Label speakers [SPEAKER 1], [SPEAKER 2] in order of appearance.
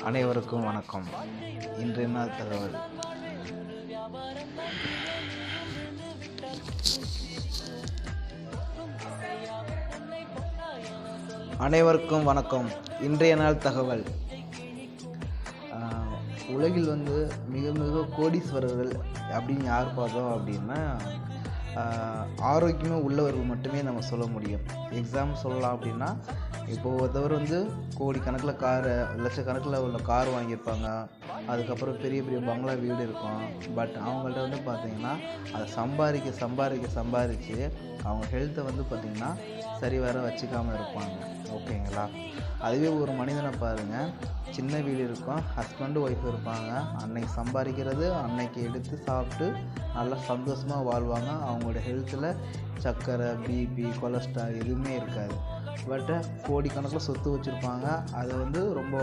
[SPEAKER 1] அனைவருக்கும் வணக்கம். இன்றைய நாள் தகவல். அனைவருக்கும் வணக்கம். இன்றைய நாள் தகவல். உலகில் மிக மிக கோடீஸ்வரர்கள் அப்படின்னு யார் பார்த்தோம் அப்படின்னா, ஆரோக்கியமாக உள்ளவர்கள் மட்டுமே நம்ம சொல்ல முடியும். எக்ஸாம்பிள் சொல்லலாம் அப்படின்னா, இப்போது ஒருத்தவர் கோடிக்கணக்கில் லட்சக்கணக்கில் உள்ள கார் வாங்கியிருப்பாங்க. அதுக்கப்புறம் பெரிய பெரிய பங்களா வீடு இருக்கும். பட் அவங்கள்ட்ட பார்த்திங்கன்னா, அதை சம்பாதிச்சு அவங்க ஹெல்த்தை பார்த்திங்கன்னா சரி வர வச்சுக்காமல் இருப்பாங்க. ஓகேங்களா? அதுவே ஒரு மனிதனை பாருங்கள், சின்ன வீடு இருக்கும், ஹஸ்பண்டு ஒய்ஃப் இருப்பாங்க. அன்னைக்கு சம்பாதிக்கிறது அன்னைக்கு எடுத்து சாப்பிட்டு நல்லா சந்தோஷமாக வாழ்வாங்க. அவங்களோட ஹெல்த்தில் சர்க்கரை, பிபி, கொலஸ்ட்ரால் எதுவுமே இருக்காது. பட் கோடிக்கணக்கில் சொத்து வச்சுருப்பாங்க. அதை ரொம்ப